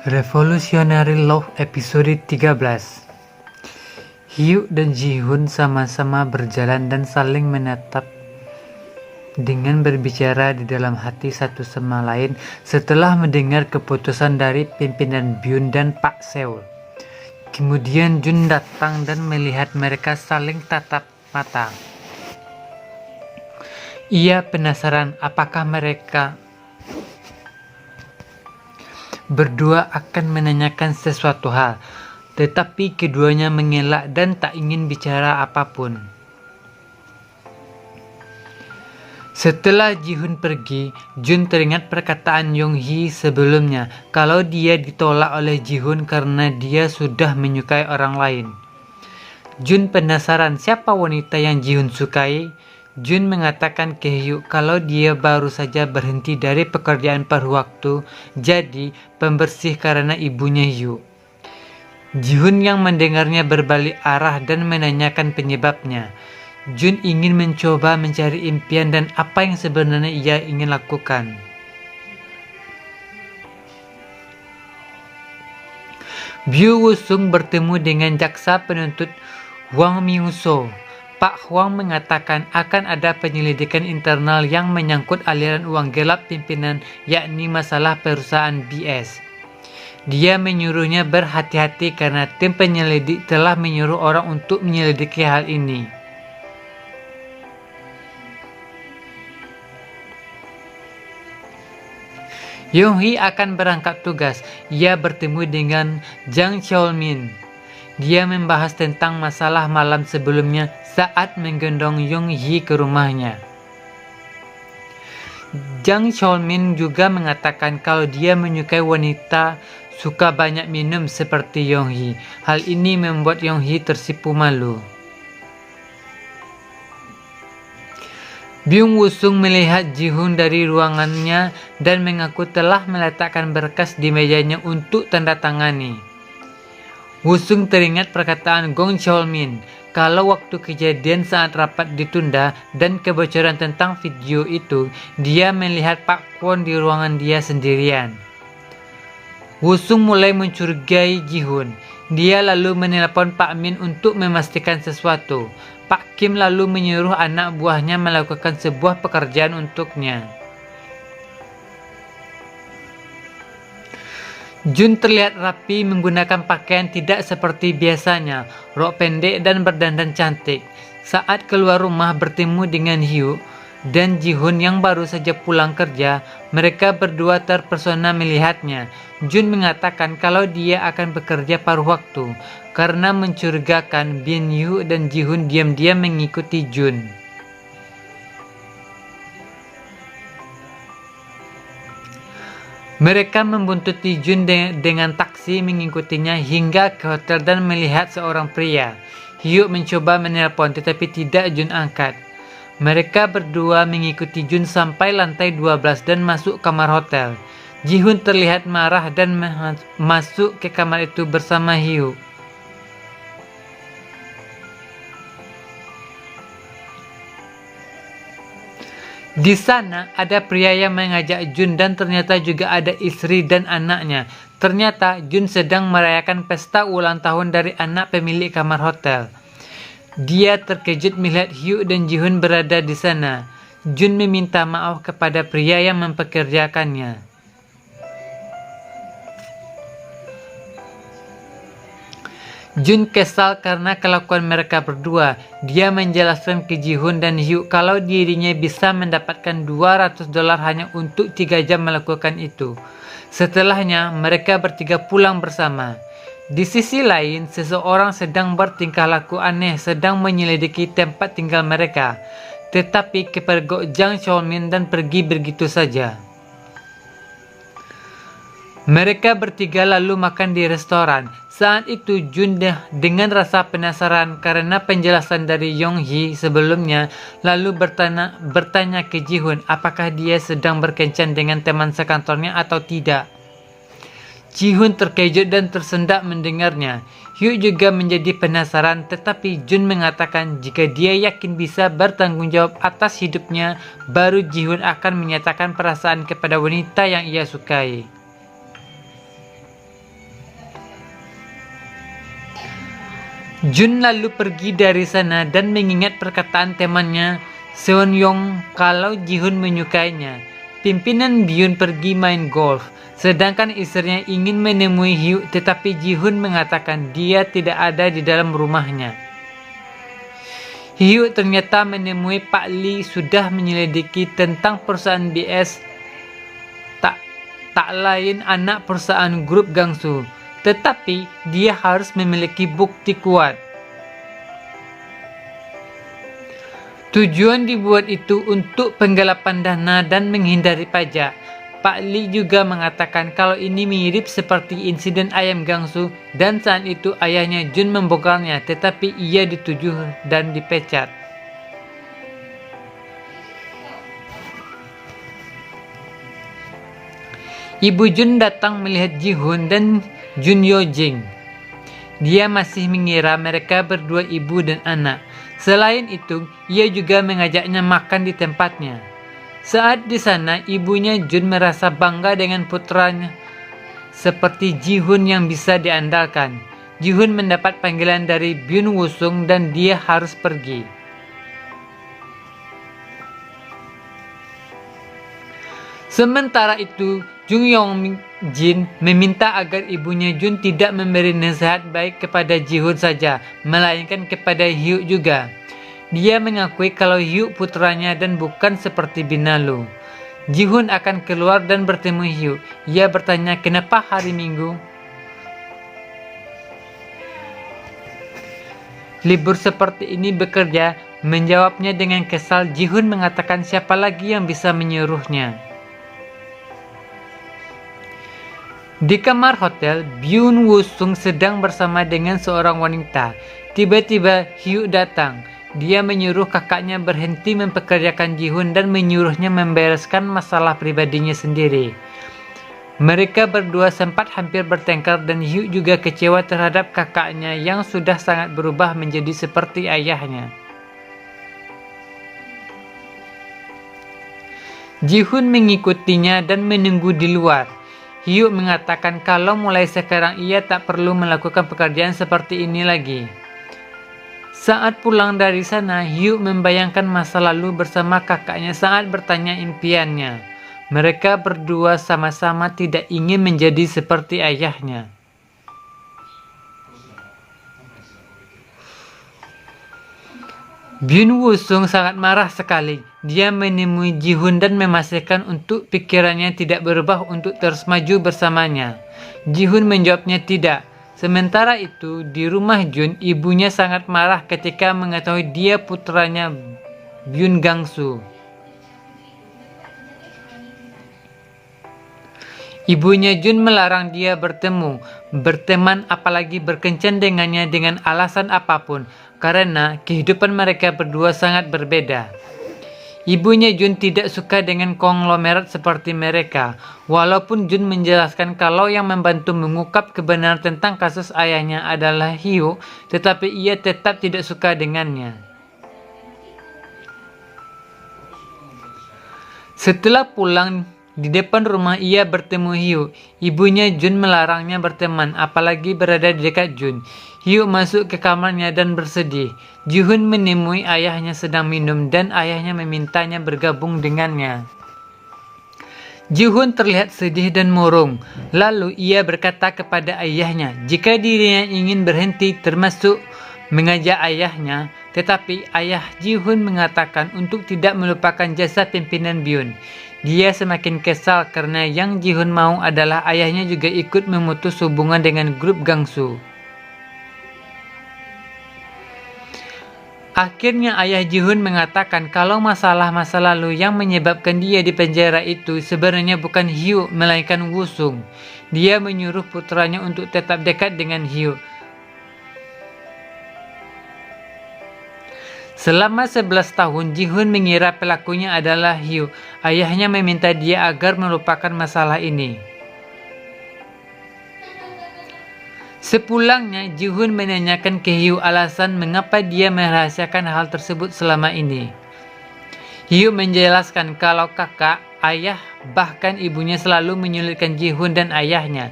Revolutionary Love episode 13. Hyuk dan Ji-hoon sama-sama berjalan dan saling menatap dengan berbicara di dalam hati satu sama lain setelah mendengar keputusan dari pimpinan Byun dan Pak Seul. Kemudian Jun datang dan melihat mereka saling tatap mata. Ia penasaran apakah mereka berdua akan menanyakan sesuatu hal, tetapi keduanya mengelak dan tak ingin bicara apapun. Setelah Ji-hoon pergi, Jun teringat perkataan Yong-hee sebelumnya kalau dia ditolak oleh Ji-hoon karena dia sudah menyukai orang lain. Jun penasaran siapa wanita yang Ji-hoon sukai. Jun mengatakan ke Hyuk kalau dia baru saja berhenti dari pekerjaan paruh waktu jadi pembersih karena ibunya Hyuk. Ji-hoon yang mendengarnya berbalik arah dan menanyakan penyebabnya. Jun ingin mencoba mencari impian dan apa yang sebenarnya ia ingin lakukan. Byu Woo-sung bertemu dengan jaksa penuntut Hwang Myung-soo. Pak Hwang mengatakan akan ada penyelidikan internal yang menyangkut aliran uang gelap pimpinan, yakni masalah perusahaan BS. Dia menyuruhnya berhati-hati karena tim penyelidik telah menyuruh orang untuk menyelidiki hal ini. Yong-hee akan berangkat tugas. Ia bertemu dengan Jang Cheol-min. Dia membahas tentang masalah malam sebelumnya saat menggendong Yong-hee ke rumahnya. Jang Cheol-min juga mengatakan kalau dia menyukai wanita suka banyak minum seperti Yong-hee. Hal ini membuat Yong-hee tersipu malu. Byung Woo-sung melihat Ji-hoon dari ruangannya dan mengaku telah meletakkan berkas di mejanya untuk tanda tangani. Woo-sung teringat perkataan Gong Cheol-min kalau waktu kejadian saat rapat ditunda dan kebocoran tentang video itu, dia melihat Pak Kwon di ruangan dia sendirian. Woo-sung mulai mencurigai Ji-hoon. Dia lalu menelpon Pak Min untuk memastikan sesuatu. Pak Kim lalu menyuruh anak buahnya melakukan sebuah pekerjaan untuknya. Jun terlihat rapi menggunakan pakaian tidak seperti biasanya, rok pendek dan berdandan cantik. Saat keluar rumah bertemu dengan Hyuk dan Ji-hoon yang baru saja pulang kerja, mereka berdua terpesona melihatnya. Jun mengatakan kalau dia akan bekerja paruh waktu. Karena mencurigakan, Bin Hyuk dan Ji-hoon diam-diam mengikuti Jun. Mereka membuntuti Jun dengan taksi mengikutinya hingga ke hotel dan melihat seorang pria. Hyuk mencoba menelpon tetapi tidak Jun angkat. Mereka berdua mengikuti Jun sampai lantai 12 dan masuk kamar hotel. Ji-hoon terlihat marah dan masuk ke kamar itu bersama Hyuk. Di sana ada pria yang mengajak Jun dan ternyata juga ada istri dan anaknya. Ternyata Jun sedang merayakan pesta ulang tahun dari anak pemilik kamar hotel. Dia terkejut melihat Hyuk dan Ji-hoon berada di sana. Jun meminta maaf kepada pria yang mempekerjakannya. Jun kesal karena kelakuan mereka berdua. Dia menjelaskan ke Ji-hoon dan Hyuk kalau dirinya bisa mendapatkan $200 hanya untuk 3 jam melakukan itu. Setelahnya, mereka bertiga pulang bersama. Di sisi lain, seseorang sedang bertingkah laku aneh sedang menyelidiki tempat tinggal mereka. Tetapi kepergok Jang Cheol-min dan pergi begitu saja. Mereka bertiga lalu makan di restoran. Saat itu Jun dengan rasa penasaran karena penjelasan dari Yong-hee sebelumnya lalu bertanya ke Ji-hoon apakah dia sedang berkencan dengan teman sekantornya atau tidak. Ji-hoon terkejut dan tersendak mendengarnya. Hyuk juga menjadi penasaran tetapi Jun mengatakan jika dia yakin bisa bertanggung jawab atas hidupnya baru Ji-hoon akan menyatakan perasaan kepada wanita yang ia sukai. Jun lalu pergi dari sana dan mengingat perkataan temannya Seon-yong kalau Ji-hoon menyukainya. Pimpinan Byun pergi main golf, sedangkan istrinya ingin menemui Hyuk, tetapi Ji-hoon mengatakan dia tidak ada di dalam rumahnya. Hyuk ternyata menemui Pak Lee sudah menyelidiki tentang perusahaan BS tak lain anak perusahaan grup Gangsu, tetapi dia harus memiliki bukti kuat. Tujuan dibuat itu untuk penggelapan dana dan menghindari pajak. Pak Lee juga mengatakan kalau ini mirip seperti insiden ayam Gangsu dan saat itu ayahnya Jun membongkarnya, tetapi ia dituduh dan dipecat. Ibu Jun datang melihat Ji-hoon dan Jun Yo-jing. Dia masih mengira mereka berdua ibu dan anak. Selain itu, ia juga mengajaknya makan di tempatnya. Saat di sana, ibunya Jun merasa bangga dengan putranya seperti Ji-hoon yang bisa diandalkan. Ji-hoon mendapat panggilan dari Byun Woo-sung dan dia harus pergi. Sementara itu, Jung Yong-jin meminta agar ibunya Jun tidak memberi nasihat baik kepada Ji-hoon saja, melainkan kepada Hyuk juga. Dia mengakui kalau Hyuk putranya dan bukan seperti Binalu. Ji-hoon akan keluar dan bertemu Hyuk. Ia bertanya kenapa hari Minggu libur seperti ini bekerja. Menjawabnya dengan kesal, Ji-hoon mengatakan siapa lagi yang bisa menyuruhnya. Di kamar hotel, Byun Woo-sung sedang bersama dengan seorang wanita. Tiba-tiba Hyuk datang. Dia menyuruh kakaknya berhenti mempekerjakan Ji-hoon dan menyuruhnya membereskan masalah pribadinya sendiri. Mereka berdua sempat hampir bertengkar dan Hyuk juga kecewa terhadap kakaknya yang sudah sangat berubah menjadi seperti ayahnya. Ji-hoon mengikutinya dan menunggu di luar. Hyuk mengatakan kalau mulai sekarang ia tak perlu melakukan pekerjaan seperti ini lagi. Saat pulang dari sana, Hyuk membayangkan masa lalu bersama kakaknya saat bertanya impiannya. Mereka berdua sama-sama tidak ingin menjadi seperti ayahnya. Byun Woo-sung sangat marah sekali. Dia menemui Ji-hoon dan memastikan untuk pikirannya tidak berubah untuk terus maju bersamanya. Ji-hoon menjawabnya tidak. Sementara itu, di rumah Jun, ibunya sangat marah ketika mengetahui dia putranya Byun Gangsu. Ibunya Jun melarang dia berteman apalagi berkencan dengannya dengan alasan apapun, karena kehidupan mereka berdua sangat berbeda. Ibunya Jun tidak suka dengan konglomerat seperti mereka, walaupun Jun menjelaskan kalau yang membantu mengungkap kebenaran tentang kasus ayahnya adalah Hyuk, tetapi ia tetap tidak suka dengannya. Setelah pulang, di depan rumah ia bertemu Hyuk. Ibunya Jun melarangnya berteman, apalagi berada di dekat Jun. Hyuk masuk ke kamarnya dan bersedih. Ji-hoon menemui ayahnya sedang minum dan ayahnya memintanya bergabung dengannya. Ji-hoon terlihat sedih dan murung. Lalu ia berkata kepada ayahnya jika dirinya ingin berhenti termasuk mengajak ayahnya, tetapi ayah Ji-hoon mengatakan untuk tidak melupakan jasa pimpinan Byun. Dia semakin kesal karena yang Ji-hoon mau adalah ayahnya juga ikut memutus hubungan dengan grup Gangsu. Akhirnya ayah Ji-hoon mengatakan kalau masalah masa lalu yang menyebabkan dia di penjara itu sebenarnya bukan Hyuk melainkan Woo-sung. Dia menyuruh putranya untuk tetap dekat dengan Hyuk. Selama 11 tahun, Ji-hoon mengira pelakunya adalah Hyuk. Ayahnya meminta dia agar melupakan masalah ini. Sepulangnya, Ji-hoon menanyakan ke Hyuk alasan mengapa dia merahasiakan hal tersebut selama ini. Hyuk menjelaskan kalau kakak, ayah, bahkan ibunya selalu menyulitkan Ji-hoon dan ayahnya.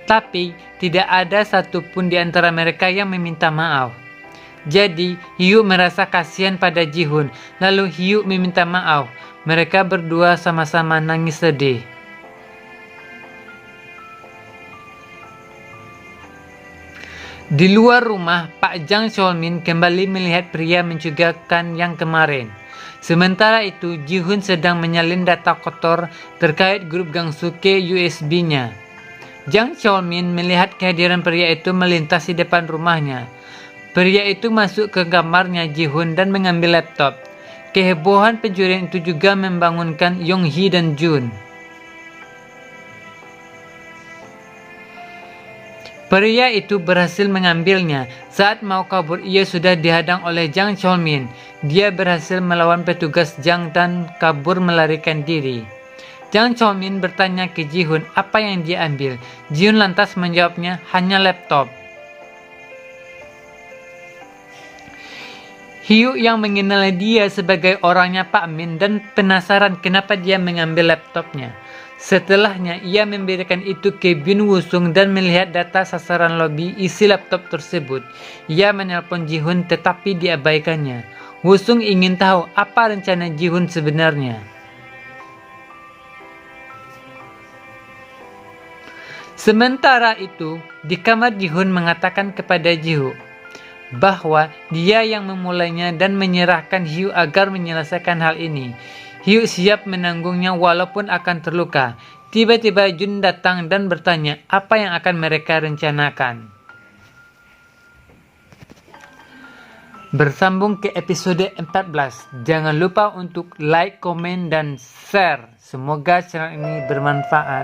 Tapi tidak ada satupun di antara mereka yang meminta maaf. Jadi Hyuk merasa kasihan pada Ji-hoon, lalu Hyuk meminta maaf. Mereka berdua sama-sama nangis sedih. Di luar rumah, Pak Jang Cheolmin kembali melihat pria mencurigakan yang kemarin. Sementara itu, Ji-hoon sedang menyalin data kotor terkait grup Gangsuke USB-nya. Jang Cheolmin melihat kehadiran pria itu melintasi depan rumahnya. Pria itu masuk ke kamarnya Ji-hoon dan mengambil laptop. Kehebohan pencurian itu juga membangunkan Yong-hee dan Jun. Pria itu berhasil mengambilnya. Saat mau kabur, ia sudah dihadang oleh Jang Cheolmin. Dia berhasil melawan petugas Jang dan kabur melarikan diri. Jang Cheolmin bertanya ke Ji-hoon apa yang dia ambil. Ji-hoon lantas menjawabnya, hanya laptop. Hyuk yang mengenal dia sebagai orangnya Pak Min dan penasaran kenapa dia mengambil laptopnya. Setelahnya, ia memberikan itu ke Bin Woo-sung dan melihat data sasaran lobi isi laptop tersebut. Ia menelpon Ji-hoon tetapi diabaikannya. Woo-sung ingin tahu apa rencana Ji-hoon sebenarnya. Sementara itu, di kamar Ji-hoon mengatakan kepada Ji-hoon bahwa dia yang memulainya dan menyerahkan Hyuk agar menyelesaikan hal ini. Hyuk siap menanggungnya walaupun akan terluka. Tiba-tiba Jun datang dan bertanya apa yang akan mereka rencanakan. Bersambung ke episode 14. Jangan lupa untuk like, komen, dan share. Semoga channel ini bermanfaat.